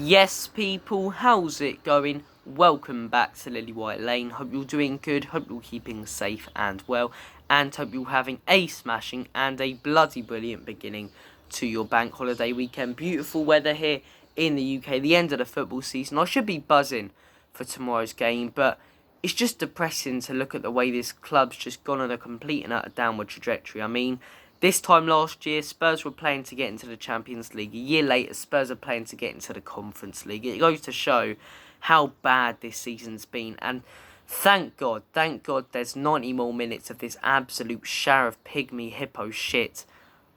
Yes, people, how's it going? Welcome back to Lily White Lane. Hope you're doing good, hope you're keeping safe and well, and hope you're having a smashing and a bloody brilliant beginning to your bank holiday weekend. Beautiful weather here in the UK, the end of the football season. I should be buzzing for tomorrow's game, but it's just depressing to look at the way this club's just gone on a complete and utter downward trajectory. I mean, this time last year, Spurs were playing to get into the Champions League. A year later, Spurs are playing to get into the Conference League. It goes to show how bad this season's been. And thank God there's 90 more minutes of this absolute shower of pygmy hippo shit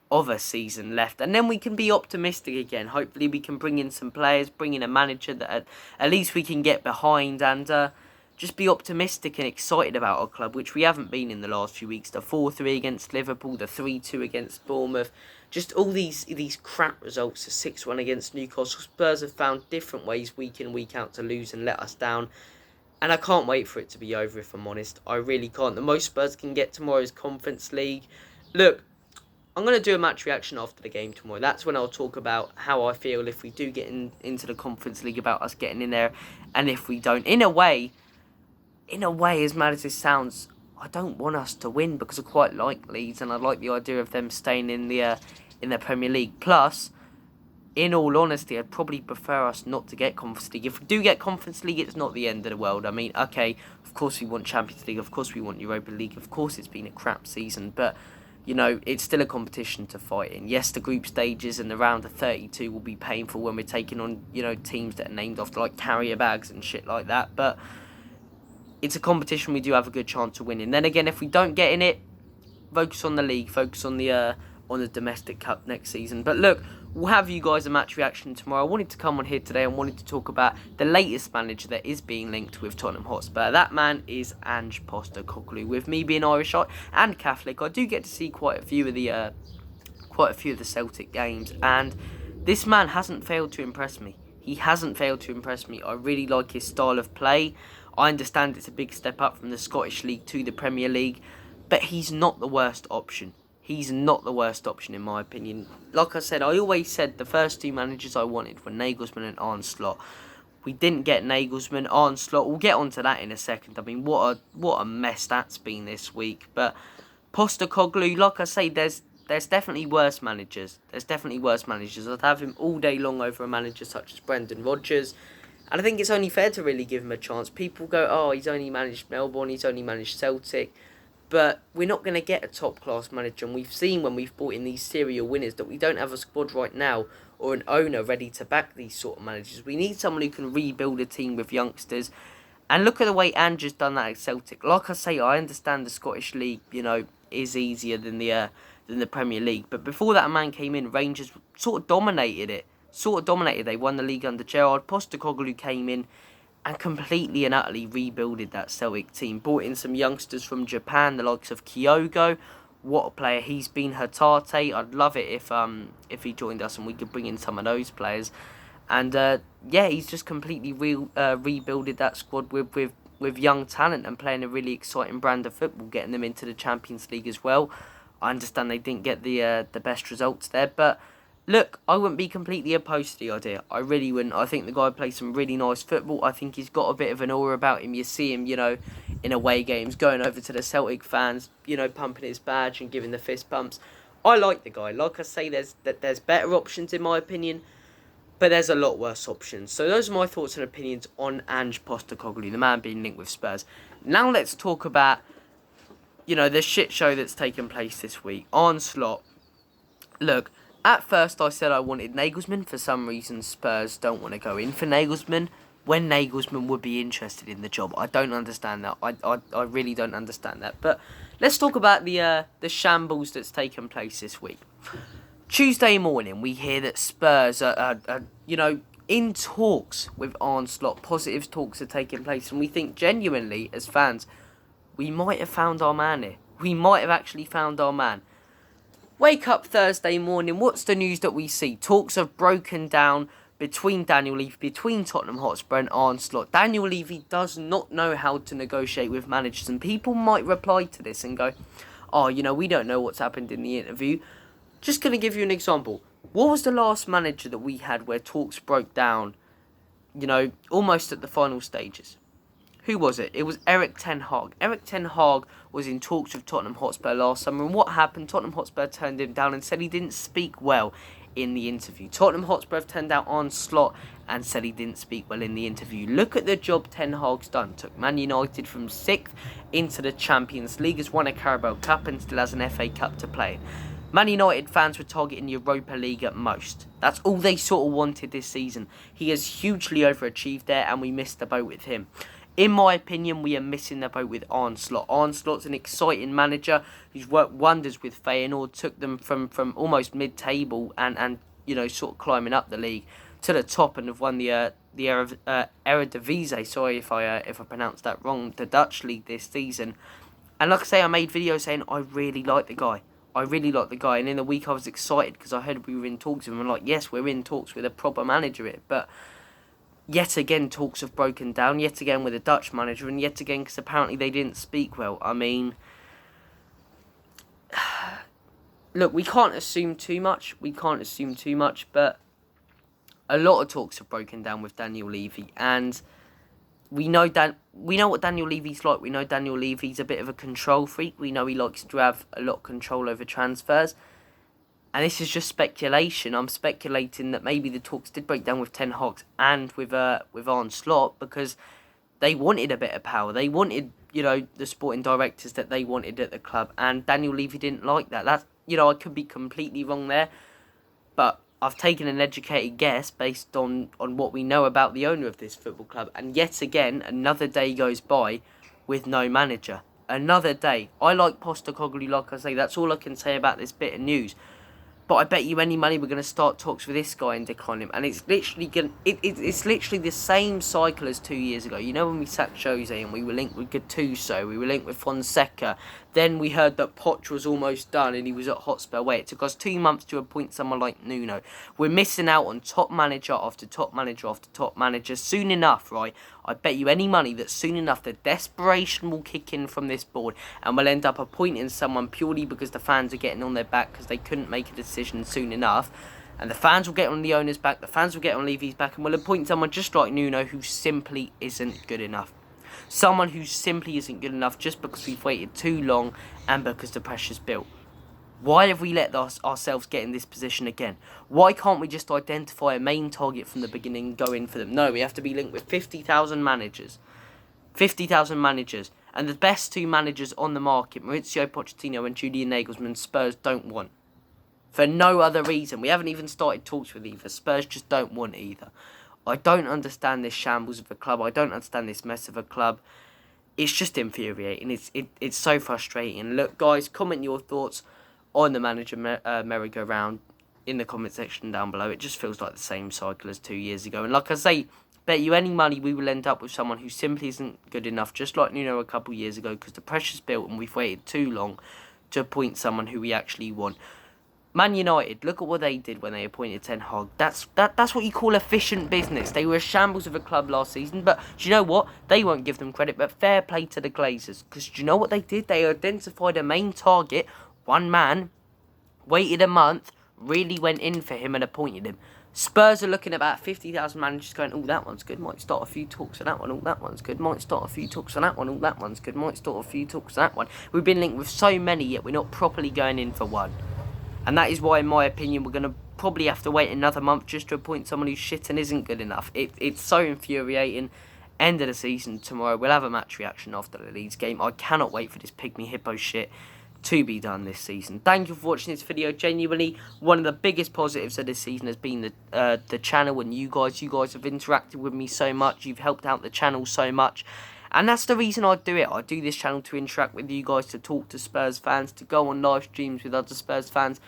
of a season left. And then we can be optimistic again. Hopefully we can bring in some players, bring in a manager that at least we can get behind and just be optimistic and excited about our club, which we haven't been in the last few weeks. The 4-3 against Liverpool, the 3-2 against Bournemouth, just all these crap results, the 6-1 against Newcastle. Spurs have found different ways week in, week out to lose and let us down. And I can't wait for it to be over, if I'm honest. I really can't. The most Spurs can get tomorrow is Conference League. Look, I'm going to do a match reaction after the game tomorrow. That's when I'll talk about how I feel if we do get into the Conference League, about us getting in there, and if we don't. In a way, as mad as this sounds, I don't want us to win because I quite like Leeds and I like the idea of them staying in the Premier League. Plus, in all honesty, I'd probably prefer us not to get Conference League. If we do get Conference League, it's not the end of the world. I mean, okay, of course we want Champions League, of course we want Europa League, of course it's been a crap season, but you know, it's still a competition to fight in. Yes, the group stages and the round of 32 will be painful when we're taking on, you know, teams that are named after like carrier bags and shit like that, but it's a competition we do have a good chance of winning. Then again, if we don't get in it, focus on the league, focus on the domestic cup next season. But look, we'll have you guys a match reaction tomorrow. I wanted to come on here today and wanted to talk about the latest manager that is being linked with Tottenham Hotspur. That man is Ange Postecoglou. With me being Irish and Catholic, I do get to see quite a few of the Celtic games, and this man hasn't failed to impress me. He hasn't failed to impress me. I really like his style of play. I understand it's a big step up from the Scottish League to the Premier League, but he's not the worst option. He's not the worst option in my opinion. Like I said, I always said the first two managers I wanted were Nagelsmann and Arne. We didn't get Nagelsmann. Arne, we'll get onto that in a second. I mean, what a mess that's been this week. But Postecoglou, like I say, there's definitely worse managers. I'd have him all day long over a manager such as Brendan Rodgers. And I think it's only fair to really give him a chance. People go, oh, he's only managed Melbourne, he's only managed Celtic. But we're not going to get a top-class manager. And we've seen when we've brought in these serial winners that we don't have a squad right now or an owner ready to back these sort of managers. We need someone who can rebuild a team with youngsters. And look at the way Ange has done that at Celtic. Like I say, I understand the Scottish League, you know, is easier than the Premier League. But before that man came in, Rangers sort of dominated it. They won the league under Gerrard. Postecoglou came in and completely and utterly rebuilded that Celtic team. Brought in some youngsters from Japan, the likes of Kyogo. What a player he's been. Hatate. I'd love it if he joined us and we could bring in some of those players. And yeah, he's just completely rebuilded that squad with young talent and playing a really exciting brand of football, getting them into the Champions League as well. I understand they didn't get the best results there, but look, I wouldn't be completely opposed to the idea. I really wouldn't. I think the guy plays some really nice football. I think he's got a bit of an aura about him. You see him, you know, in away games, going over to the Celtic fans, you know, pumping his badge and giving the fist bumps. I like the guy. Like I say, there's better options in my opinion, but there's a lot worse options. So those are my thoughts and opinions on Ange Postecoglou, the man being linked with Spurs. Now let's talk about, you know, the shit show that's taken place this week. Arne. Look, at first I said I wanted Nagelsmann. For some reason Spurs don't want to go in for Nagelsmann when Nagelsmann would be interested in the job. I don't understand that. I really don't understand that. But let's talk about the shambles that's taken place this week. Tuesday morning we hear that Spurs are you know, in talks with Arne. Positive talks are taking place, and we think genuinely as fans we might have found our man here. We might have actually found our man. Wake up Thursday morning, what's the news that we see? Talks have broken down between Daniel Levy, between Tottenham Hotspur and Arne. Daniel Levy does not know how to negotiate with managers, and people might reply to this and go, oh, you know, we don't know what's happened in the interview. Just going to give you an example. What was the last manager that we had where talks broke down almost at the final stages. Who was it? It was Erik ten Hag. Erik ten Hag was in talks with Tottenham Hotspur last summer, and what happened? Tottenham Hotspur turned him down and said he didn't speak well in the interview. Tottenham Hotspur have turned out Arne and said he didn't speak well in the interview. Look at the job ten Hag's done. Took Man United from 6th into the Champions League, has won a Carabao Cup and still has an FA Cup to play. Man United fans were targeting Europa League at most. That's all they sort of wanted this season. He has hugely overachieved there, and we missed the boat with him. In my opinion, we are missing the boat with Arne Slot. Arne Slot's an exciting manager who's worked wonders with Feyenoord, took them from almost mid-table and sort of climbing up the league to the top, and have won the Eredivisie. Sorry if I pronounced that wrong. The Dutch league this season. And like I say, I made videos saying I really like the guy. And in the week I was excited because I heard we were in talks with him. I'm like, yes, we're in talks with a proper manager here, but yet again, talks have broken down, yet again with a Dutch manager, and yet again because apparently they didn't speak well. I mean, look, we can't assume too much, but a lot of talks have broken down with Daniel Levy, and we know what Daniel Levy's like. We know Daniel Levy's a bit of a control freak. We know he likes to have a lot of control over transfers. And this is just speculation. I'm speculating that maybe the talks did break down with Ten Hag and with Arne Slot because they wanted a bit of power. They wanted, the sporting directors that they wanted at the club. And Daniel Levy didn't like that. That's, I could be completely wrong there. But I've taken an educated guess based on what we know about the owner of this football club. And yet again, another day goes by with no manager. Another day. I like Postecoglou, like I say. That's all I can say about this bit of news. But I bet you any money we're going to start talks with this guy and decline him. And it's literally it's literally the same cycle as 2 years ago. You know when we sacked Jose and we were linked with Gattuso, we were linked with Fonseca. Then we heard that Poch was almost done and he was at Hotspur. Wait, it took us 2 months to appoint someone like Nuno. We're missing out on top manager after top manager after top manager. Soon enough, right? I bet you any money that soon enough the desperation will kick in from this board and we'll end up appointing someone purely because the fans are getting on their back because they couldn't make a decision soon enough. And the fans will get on the owner's back, the fans will get on Levy's back, and we'll appoint someone just like Nuno who simply isn't good enough. Someone who simply isn't good enough just because we've waited too long and because the pressure's built. Why have we let ourselves get in this position again? Why can't we just identify a main target from the beginning and go in for them? No, we have to be linked with 50,000 managers. 50,000 managers. And the best 2 managers on the market, Mauricio Pochettino and Julian Nagelsmann, Spurs don't want. For no other reason. We haven't even started talks with either. Spurs just don't want either. I don't understand this shambles of a club. I don't understand this mess of a club. It's just infuriating. It's so frustrating. Look, guys, comment your thoughts on the manager merry-go-round in the comment section down below. It just feels like the same cycle as 2 years ago. And like I say, bet you any money we will end up with someone who simply isn't good enough, just like Nuno a couple years ago, because the pressure's built and we've waited too long to appoint someone who we actually want. Man United, look at what they did when they appointed Ten Hag. That's what you call efficient business. They were a shambles of a club last season, but do you know what? They won't give them credit, but fair play to the Glazers. Because do you know what they did? They identified a main target, one man, waited a month, really went in for him and appointed him. Spurs are looking at about 50,000 managers going, oh, that one's good, might start a few talks on that one, oh, that one's good, might start a few talks on that one, oh, that one's good, might start a few talks on that one. We've been linked with so many, yet we're not properly going in for one. And that is why, in my opinion, we're going to probably have to wait another month just to appoint someone who's shit and isn't good enough. It's so infuriating. End of the season tomorrow. We'll have a match reaction after the Leeds game. I cannot wait for this Pygmy Hippo shit to be done this season. Thank you for watching this video. Genuinely, one of the biggest positives of this season has been the channel and you guys. You guys have interacted with me so much. You've helped out the channel so much. And that's the reason I do it. I do this channel to interact with you guys, to talk to Spurs fans, to go on live streams with other Spurs fans.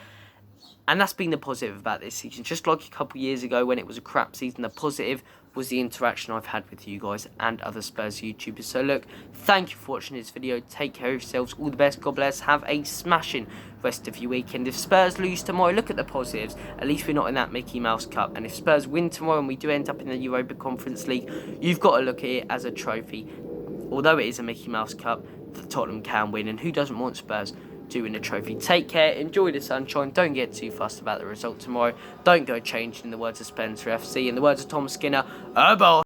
And that's been the positive about this season. Just like a couple of years ago when it was a crap season, the positive was the interaction I've had with you guys and other Spurs YouTubers. So look, thank you for watching this video. Take care of yourselves. All the best. God bless. Have a smashing rest of your weekend. If Spurs lose tomorrow, look at the positives. At least we're not in that Mickey Mouse Cup. And if Spurs win tomorrow and we do end up in the Europa Conference League, you've got to look at it as a trophy. Although it is a Mickey Mouse Cup, Tottenham can win. And who doesn't want Spurs do win a trophy. Take care, enjoy the sunshine, don't get too fussed about the result tomorrow, don't go changing, in the words of Spencer FC, in the words of Tom Skinner, a boss.